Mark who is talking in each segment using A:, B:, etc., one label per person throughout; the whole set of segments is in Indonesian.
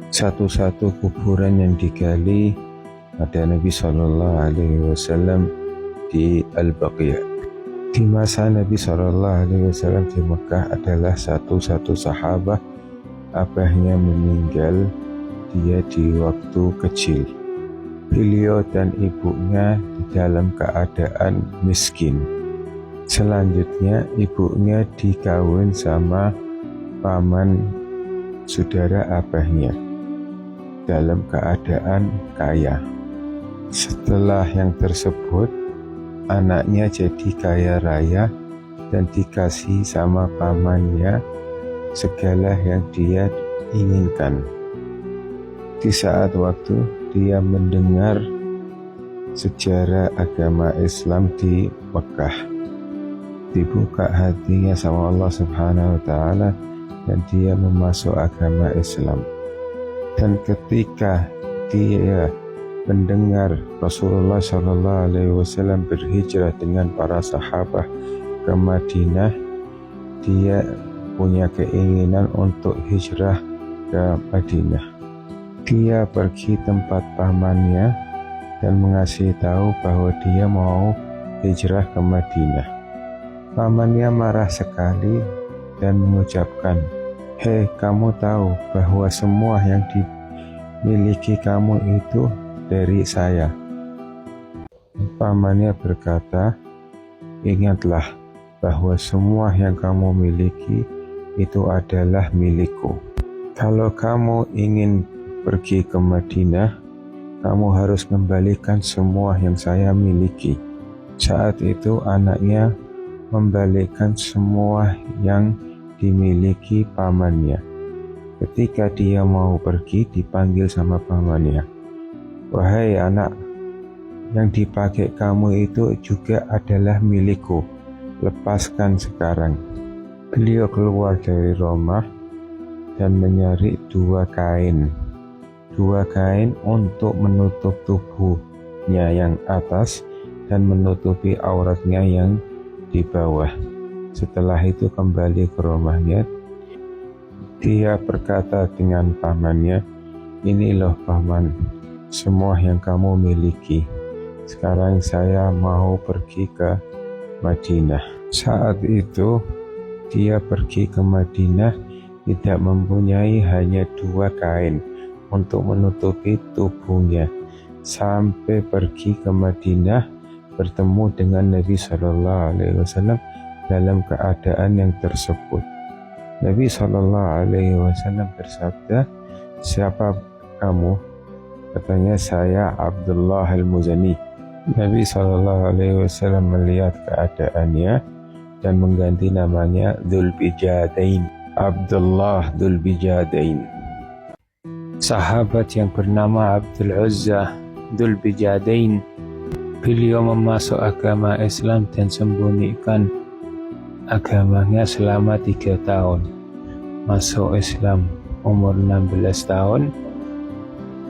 A: Satu-satu kuburan yang digali ada Nabi Shallallahu Alaihi Wasallam di Al-Baqi'. Di masa Nabi Shallallahu Alaihi Wasallam di Mekah adalah satu-satu sahabat abahnya meninggal dia di waktu kecil. Beliau dan ibunya di dalam keadaan miskin. Selanjutnya ibunya dikawin sama paman saudara abahnya dalam keadaan kaya. Setelah yang tersebut, anaknya jadi kaya raya dan dikasih sama pamannya segala yang dia inginkan. Di saat waktu dia mendengar sejarah agama Islam di Mekah, dibuka hatinya sama Allah Subhanahu wa Ta'ala dan dia memasuk agama Islam. Dan ketika dia mendengar Rasulullah Shallallahu Alaihi Wasallam berhijrah dengan para sahabat ke Madinah, dia punya keinginan untuk hijrah ke Madinah. Dia pergi tempat pamannya dan mengasih tahu bahwa dia mau hijrah ke Madinah. Pamannya marah sekali dan mengucapkan, "Hei, kamu tahu bahwa semua yang dimiliki kamu itu dari saya." Pamannya berkata, "Ingatlah bahwa semua yang kamu miliki itu adalah milikku. Kalau kamu ingin pergi ke Madinah, kamu harus kembalikan semua yang saya miliki." Saat itu anaknya membalikkan semua yang dimiliki pamannya. Ketika dia mau pergi, dipanggil sama pamannya, "Wahai anak, yang dipakai kamu itu juga adalah milikku. Lepaskan sekarang." Beliau keluar dari rumah dan mencari dua kain untuk menutup tubuhnya yang atas dan menutupi auratnya yang di bawah. Setelah itu kembali ke rumahnya. Dia berkata dengan pamannya, "Ini loh paman, semua yang kamu miliki. Sekarang saya mau pergi ke Madinah." Saat itu dia pergi ke Madinah tidak mempunyai hanya dua kain untuk menutupi tubuhnya. Sampai pergi ke Madinah bertemu dengan Nabi Shallallahu Alaihi Wasallam dalam keadaan yang tersebut. Nabi Shallallahu Alaihi Wasallam bersabda, "Siapa kamu?" Katanya, "Saya Abdullah Al-Muzani." Nabi Shallallahu Alaihi Wasallam melihat keadaannya dan mengganti namanya Dzulbijadain, Abdullah Dzulbijadain. Sahabat yang bernama Abdul Uzza Dzulbijadain, beliau memasuk agama Islam dan sembunyikan agamanya selama 3 tahun. Masuk Islam umur 16 tahun,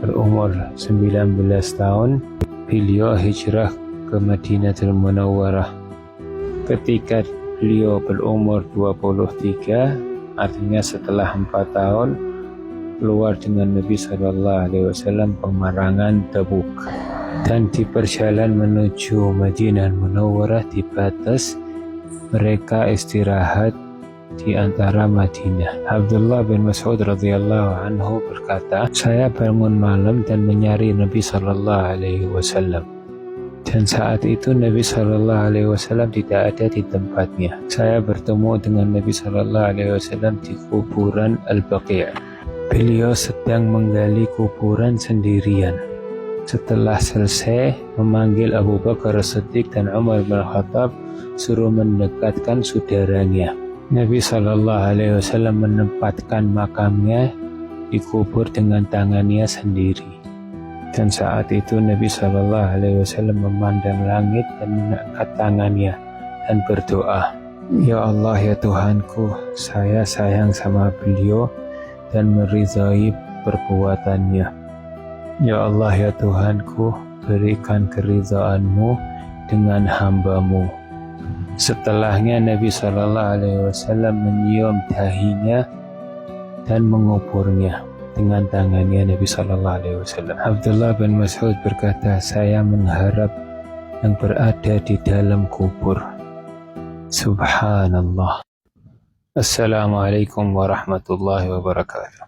A: berumur 19 tahun, beliau hijrah ke Madinatul Munawwarah. Ketika beliau berumur 23, artinya setelah 4 tahun, keluar dengan Nabi Shallallahu Alaihi Wasallam peperangan Tabuk. Dan di perjalanan menuju Madinah Munawwarah di batas mereka istirahat di antara Madinah. Abdullah bin Mas'ud radhiyallahu anhu berkata, "Saya bangun malam dan mencari Nabi Shallallahu Alaihi Wasallam. Dan saat itu Nabi Shallallahu Alaihi Wasallam tidak ada di tempatnya. Saya bertemu dengan Nabi Shallallahu Alaihi Wasallam di kuburan Al-Baqi'. Beliau sedang menggali kuburan sendirian. Setelah selesai, memanggil Abu Bakar As-Siddiq dan Umar bin Khattab, suruh mendekatkan saudaranya. Nabi Shallallahu Alaihi Wasallam menempatkan makamnya dikubur dengan tangannya sendiri. Dan saat itu Nabi Shallallahu Alaihi Wasallam memandang langit dan mengangkat tangannya dan berdoa, "Ya Allah, ya Tuhanku, saya sayang sama beliau dan meridhai perbuatannya. Ya Allah, ya Tuhanku, berikan keridhaan-Mu dengan hamba-Mu." Setelahnya Nabi Shallallahu Alaihi Wasallam menyium dahinya dan menguburnya. dengan tangannya Nabi Sallallahu Alaihi Wasallam. Abdullah bin Mas'ud berkata, saya mengharap yang berada di dalam kubur. Subhanallah. Assalamualaikum warahmatullahi wabarakatuh.